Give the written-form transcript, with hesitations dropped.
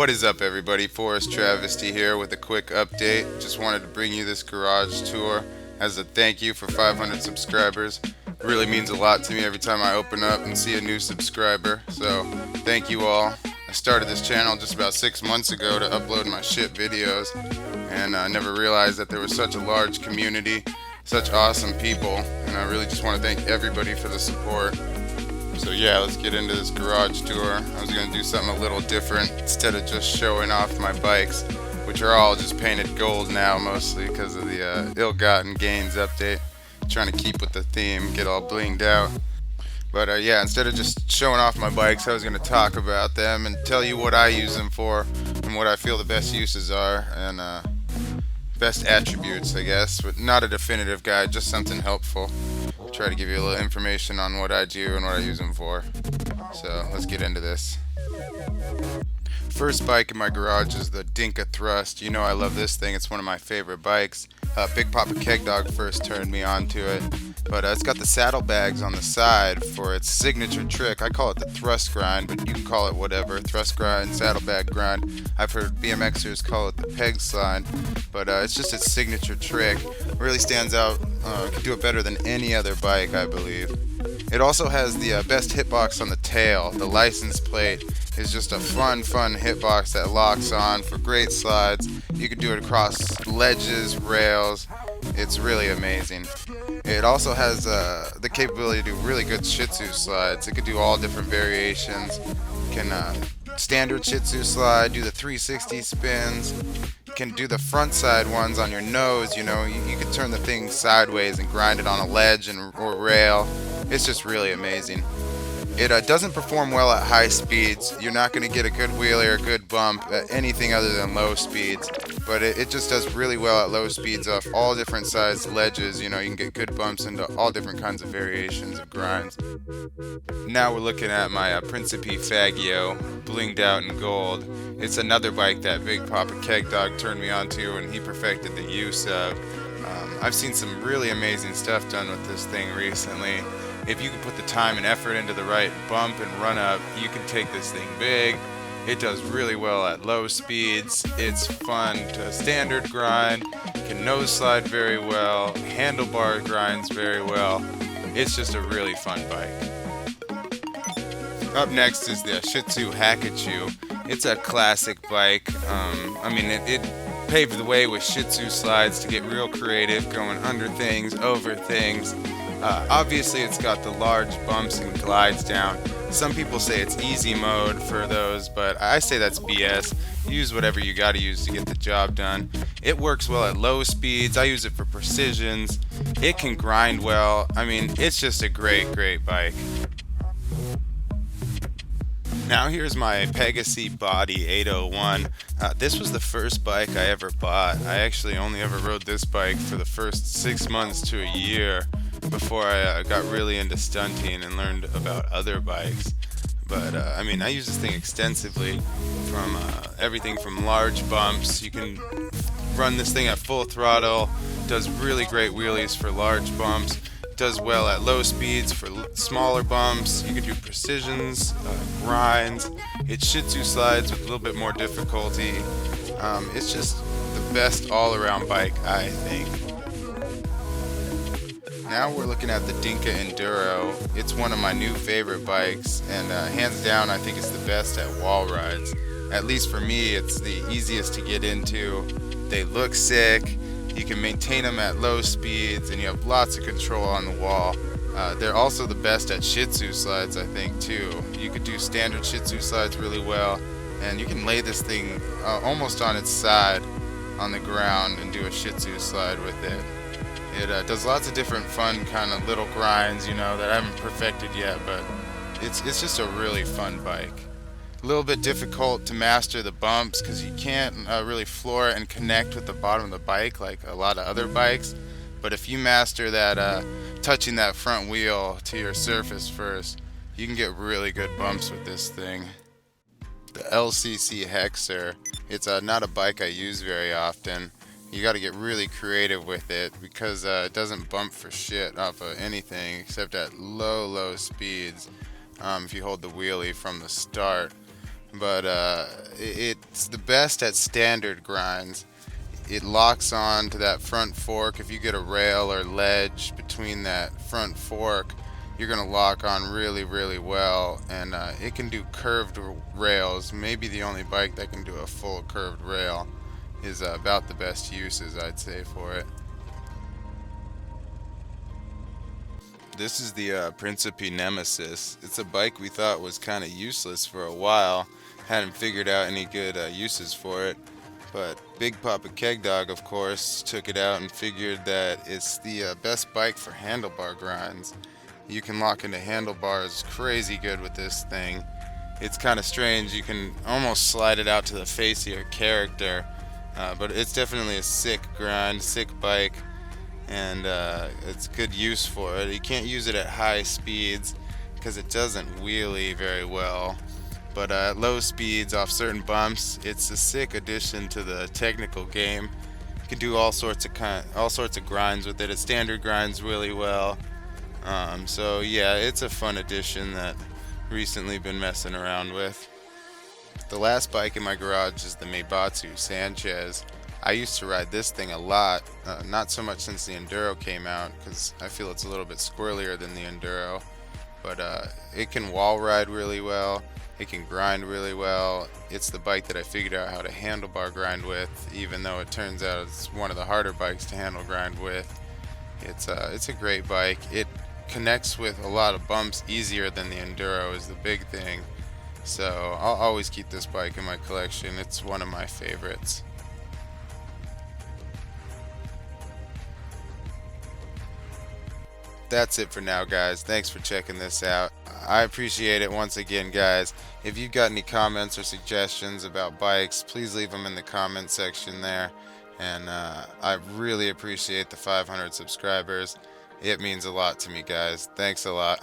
What is up, everybody? Forest Travesty here with a quick update. Just wanted to bring you this garage tour as a thank you for 500 subscribers. It really means a lot to me every time I open up and see a new subscriber. So thank you all. I started this channel just about 6 months ago to upload my shit videos, and I never realized that there was such a large community, such awesome people, and I really just want to thank everybody for the support. So yeah, let's get into this garage tour. I was going to do something a little different instead of just showing off my bikes, which are all just painted gold now, mostly because of the ill-gotten gains update. Trying to keep with the theme, get all blinged out. But yeah, instead of just showing off my bikes, I was going to talk about them and tell you what I use them for and what I feel the best uses are and best attributes, I guess. But not a definitive guide, just something helpful. Try to give you a little information on what I do and what I use them for. So let's get into this. First bike in my garage is the Dinka Thrust. You know I love this thing. It's one of my favorite bikes. Big Papa Keg Dog first turned me on to it. But it's got the saddlebags on the side for its signature trick. I call it the thrust grind, but you can call it whatever. Thrust grind, saddlebag grind. I've heard BMXers call it the peg slide. But it's just its signature trick. It really stands out. Can do it better than any other bike, I believe. It also has the best hitbox on the tail. The license plate is just a fun hitbox that locks on for great slides. You can do it across ledges, rails. It's really amazing. It also has the capability to do really good Shitzu slides. It could do all different variations. It can standard Shitzu slide, do the 360 spins. You can do the front side ones on your nose. You know, you could turn the thing sideways and grind it on a ledge or rail. It's just really amazing. It doesn't perform well at high speeds. You're not going to get a good wheelie or a good bump at anything other than low speeds. But it just does really well at low speeds off all different size ledges. You know, you can get good bumps into all different kinds of variations of grinds. Now we're looking at my Principe Faggio, blinged out in gold. It's another bike that Big Papa Keg Dog turned me onto and he perfected the use of. I've seen some really amazing stuff done with this thing recently. If you can put the time and effort into the right bump and run up, you can take this thing big. It does really well at low speeds. It's fun to standard grind, can nose slide very well, handlebar grinds very well. It's just a really fun bike. Up next is the Shitzu Hakuchou. It's a classic bike. It paved the way with Shitzu slides to get real creative, going under things, over things. Obviously it's got the large bumps and glides down. Some people say it's easy mode for those, but I say that's BS. Use whatever you gotta use to get the job done. It works well at low speeds. I use it for precisions. It can grind well. It's just a great bike. Now here's my Pegassi Bati801. This was the first bike I ever bought. I actually only ever rode this bike for the first 6 months to a year before I got really into stunting and learned about other bikes. But I use this thing extensively, from everything from large bumps. You can run this thing at full throttle. Does really great wheelies for large bumps. Does well at low speeds for smaller bumps. You can do precisions, grinds. It Shitzu slides with a little bit more difficulty. It's just the best all-around bike, I think. Now we're looking at the Dinka Enduro. It's one of my new favorite bikes, and hands down I think it's the best at wall rides. At least for me, it's the easiest to get into. They look sick. You can maintain them at low speeds, and you have lots of control on the wall. They're also the best at Shitzu slides, I think, too. You could do standard Shitzu slides really well, and you can lay this thing almost on its side on the ground and do a Shitzu slide with it. It does lots of different fun kind of little grinds, that I haven't perfected yet, but it's just a really fun bike. A little bit difficult to master the bumps because you can't really floor it and connect with the bottom of the bike like a lot of other bikes. But if you master that, touching that front wheel to your surface first, you can get really good bumps with this thing. The LCC Hexer, it's not a bike I use very often. You got to get really creative with it because it doesn't bump for shit off of anything except at low speeds if you hold the wheelie from the start. but it's the best at standard grinds. It locks on to that front fork. If you get a rail or ledge between that front fork, you're gonna lock on really well, and it can do curved rails. Maybe the only bike that can do a full curved rail is about the best uses, I'd say, for it. This is the Principe Nemesis. It's a bike we thought was kind of useless for a while. Hadn't figured out any good uses for it. But Big Papa Keg Dog, of course, took it out and figured that it's the best bike for handlebar grinds. You can lock into handlebars crazy good with this thing. It's kind of strange. You can almost slide it out to the face of your character. But it's definitely a sick grind, sick bike, and it's good use for it. You can't use it at high speeds because it doesn't wheelie very well. But at low speeds, off certain bumps, it's a sick addition to the technical game. You can do all sorts of grinds with it. It standard grinds really well. So yeah, it's a fun addition that recently been messing around with. The last bike in my garage is the Maibatsu Sanchez. I used to ride this thing a lot, not so much since the Enduro came out, because I feel it's a little bit squirrelier than the Enduro, but it can wall ride really well, it can grind really well. It's the bike that I figured out how to handlebar grind with, even though it turns out it's one of the harder bikes to handle grind with. It's a great bike. It connects with a lot of bumps easier than the Enduro is the big thing. So I'll always keep this bike in my collection. It's one of my favorites. That's it for now, guys. Thanks for checking this out. I appreciate it once again, guys. If you've got any comments or suggestions about bikes, please leave them in the comment section there. And I really appreciate the 500 subscribers. It means a lot to me, guys. Thanks a lot.